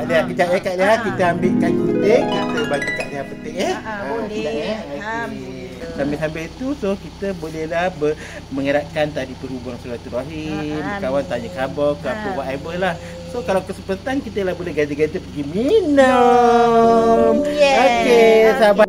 Kak Lia, kejap ya Kak Lia. Kita ambilkan gunting, kita bagi Kak Lia petik ya. Boleh. Sambil-sambil itu, so kita bolehlah mengeratkan tadi perhubungan silaturahim, kawan tanya khabar ke apa whatever lah. So kalau kesempatan kita lah boleh ganti-ganti pergi minum. Okey, sahabat.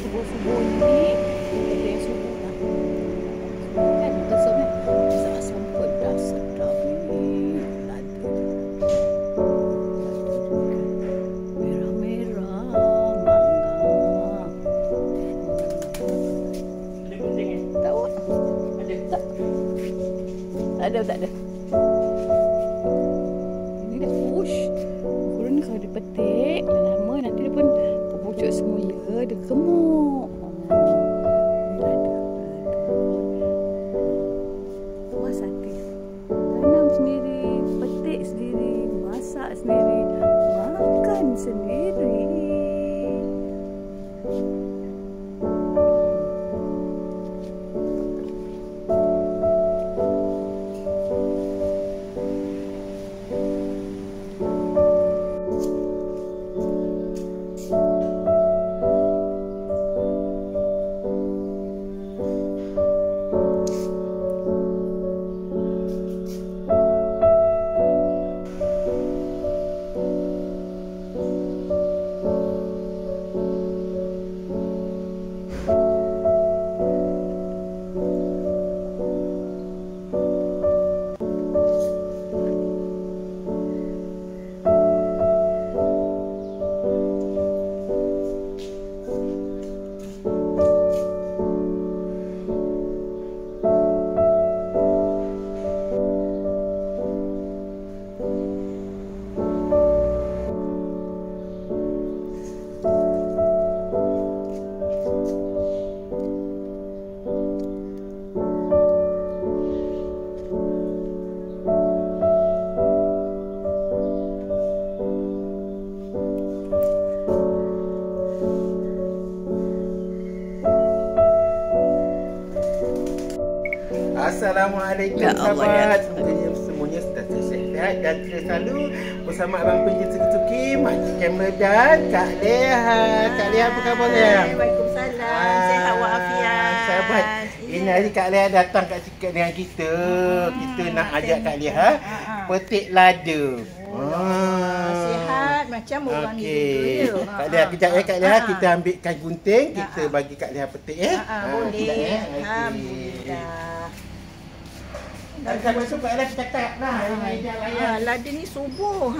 subuh-subuh ni ada yang subuh lah. Kan besok kan asam pedas sedap ni. Lada merah-merah mangga. Ada gunting ni? Tahu? Ada? Tak. Tak ada. Ini dah push. Kurun ni kalau dipetik lama nanti dia pun terbucuk semula, dia gemuk. Puas hati. Tanam sendiri, petik sendiri, masak sendiri. sendiri. Assalamualaikum Ya Allah, sahabat. ya. Semoga semuanya sedang sihat dan selalu bersama Abang Penji Tuki, Makcik Kamera dan Kak Leha. Kak Leha apa khabar Leha? Waalaikumsalam. Sihat walafiat. Sahabat, ini hari Kak Leha datang kat sini dengan kita. Kita nak ajak Kak Leha petik lada. Sihat macam orang Okey. dulu. Kak Leha kejap ya Kak Leha, kita ambilkan gunting, kita bagi Kak Leha petik ya. Boleh. Okey. Alhamdulillah. Sampai masuk Kak Leha cakap lah. Lada ni subuh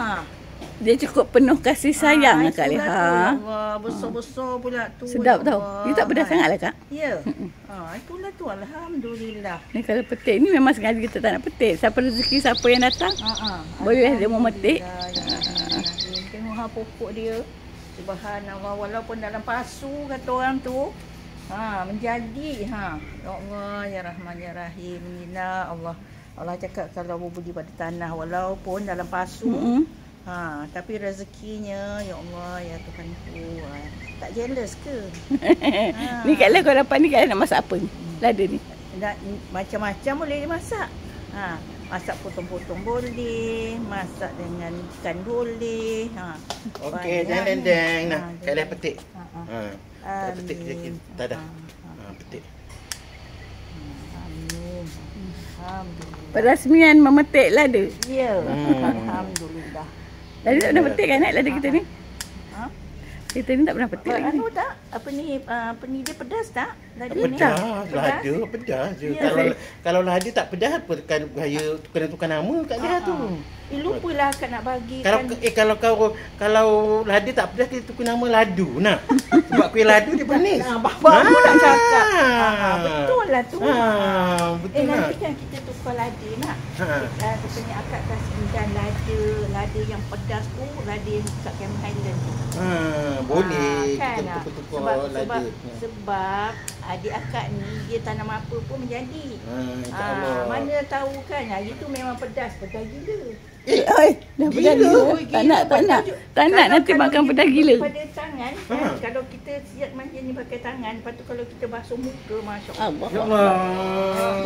Dia cukup penuh kasih sayang Kak itulah tu, Leha. Allah, besar-besar pula tu. Sedap ya tau. Allah. Dia tak pedas sangat lah Kak. Ya. Itulah tu, alhamdulillah. Ni kalau petik ni memang sengaja kita tak nak petik. Siapa rezeki siapa yang datang. Boleh dia mau metik. Tengok pokok dia. Subhanallah, walaupun dalam pasu kata orang tu. Menjadi Ya Allah, ya Rahman ya Rahim. Inilah Allah cakap kalau berbudi pada tanah walaupun dalam pasu. Tapi rezekinya ya Allah ya Tuhanku. Tak jealous ke? Ni Kak Leha kau dapat ni Kak Leha nak masak apa ni? Lada ni. Macam-macam boleh dimasak. Masak potong-potong boleh, masak dengan ikan boleh. Okey, deng. Nah, Kak Leha petik. Kak petik je kita dah. Petik. Alhamdulillah. Perasmian memetik lada. Ya, alhamdulillah. Lada tak pernah petik kan lada kita ni? Kita ni tak pernah petik lagi. Anu tak? Apa ni dia pedas tak? Lada ni? Pedas, lada pedas je. Ya. Kalau lada tak pedas apa kan gaya tukar nama Kak Leha tu. Lupalah akak nak bagi Kalau lada tak pedas kita tukar nama ladu nak. Sebab kuih ladu dia penis. Baru nak cakap. Betul lah tu. Betul lah. Nanti kan kita tukar lada nak. Katanya akak kasihkan lada yang pedas tu, lada yang kat Camp Highland tu. Boleh Kan, kita tukar lada. sebab adik akak ni dia tanam apa pun menjadi. InsyaAllah. Mana tahu kan, itu memang pedas gila. Dah pedas gila. Tak nak nanti makan pedas gila. Pada tangan kan, kalau kita siap manja ni pakai tangan, lepas tu kalau kita basuh muka, masya-Allah. Ya Allah.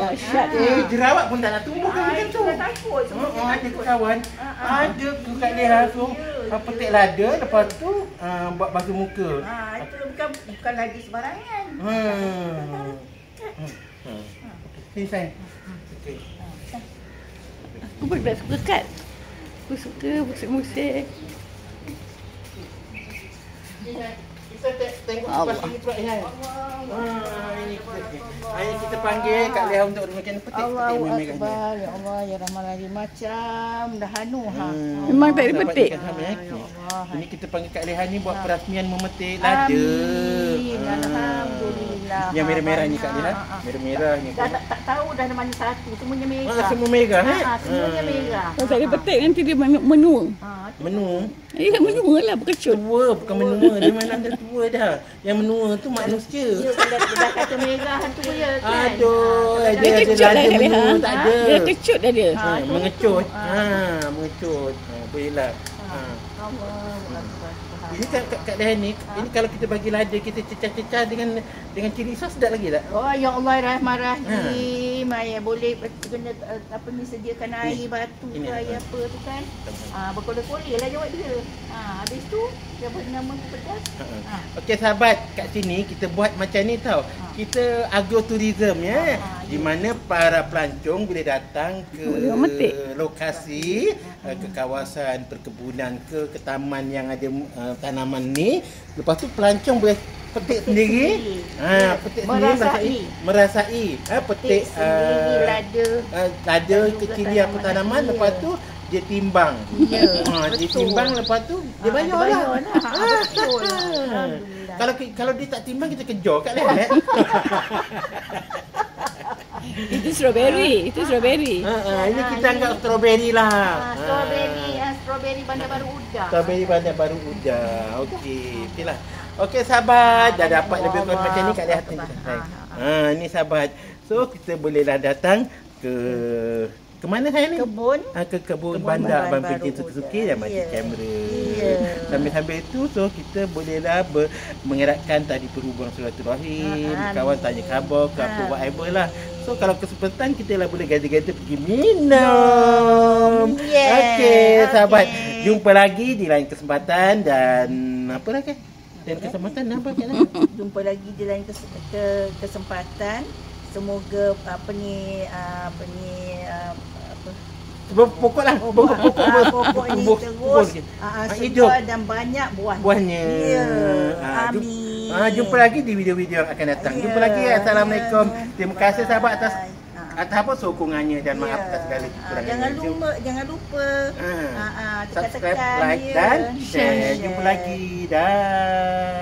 Dahsyat. Jerawat pun tak nak tumbuh kan macam tu. Kita takut sebab kita Ada takut. kawan. Ada tu Kak Leha tu petik lada, lepas tu buat basuh muka. Itu bukan lagi sembarangan. Sini sayang. Okey. Aku pun tak suka kat. Aku suka musik-musik. Kita tengok Allah. lepas ini pula Ihan. Ini kita panggil Kak Leha untuk makan petik Allahu merah ni. Akbar, ya Allah, ya Rahman Rahim, macam dah anu Memang tak ada petik. Ya Allah. Ini kita panggil Kak Leha ni buat perasmian memetik lada. Amin. Alhamdulillah. Yang merah-merah ni Kak Leha. Merah-merah ni. Dah tak tahu dah mana satu, semuanya merah. Semua merah Semuanya merah. Kalau tak ada petik nanti dia menua. Menua. Ya menua lah berkecut. Tua bukan menua. Dia memang dah tua dah. Yang menua tu manusia. Ya, dah kata merah tu ya kan. Aduh, Dia ada kecut dah lada Kak Leha. menua tak ada. Dia kecut dah dia. Mengecut. Mengecut. Bolehlah. Allahu Akbar. Ini Kak Lehan ni, ini kalau kita bagi lada, kita cecah-cecah dengan cili sos sedap lagi tak? Oh ya Allah, Rahman-Rahim. Ya boleh kena apa ni, sediakan air batu ke air apa tu kan. Berkolej-kolej lah jawab dia. Habis tu dia buat nama tu pedas. Okey sahabat, kat sini kita buat macam ni tau. Kita agrotourism ya. Di mana para pelancong boleh datang ke lokasi, ke kawasan perkebunan ke taman yang ada tanaman ni. Lepas tu pelancong boleh petik sendiri. Petik sendiri, merasai. Petik lada kecil apa tanaman, lepas tu dia timbang. Dia timbang, lepas tu dia bayar lah. Betul. Kalau dia tak timbang, kita kejar kat dia. Itu strawberry. Ini kita anggap strawberry lah. Strawberry Bandar Baru Udah. Strawberry Bandar Baru Udah. Okey lah. Okey sahabat, dah dapat lebih kurang macam ni kat lihat ni. Ni sahabat. So kita bolehlah datang ke mana saya ni? Ke kebun bandar Abang Pencin Suki-Suki dan macam kamera. Sambil-sambil itu, so kita bolehlah mengeratkan tadi perhubungan silaturahim, kawan tanya khabar ke apa whatever lah. So kalau kesempatan kita lah boleh ganti-ganti pergi minum. Okey sahabat, jumpa lagi di lain kesempatan dan apa lagi? Dan kesempatan apa kat sana? Jumpa lagi di lain kesempatan. Semoga pokok ini terus segar dan banyak buahnya. Amin. Jumpa lagi di video-video yang akan datang. Jumpa lagi. Assalamualaikum. Terima kasih sahabat atas apa sokongannya dan maaf atas segala kekurangan. Jangan lupa subscribe, like dan share. Jumpa lagi. Dah.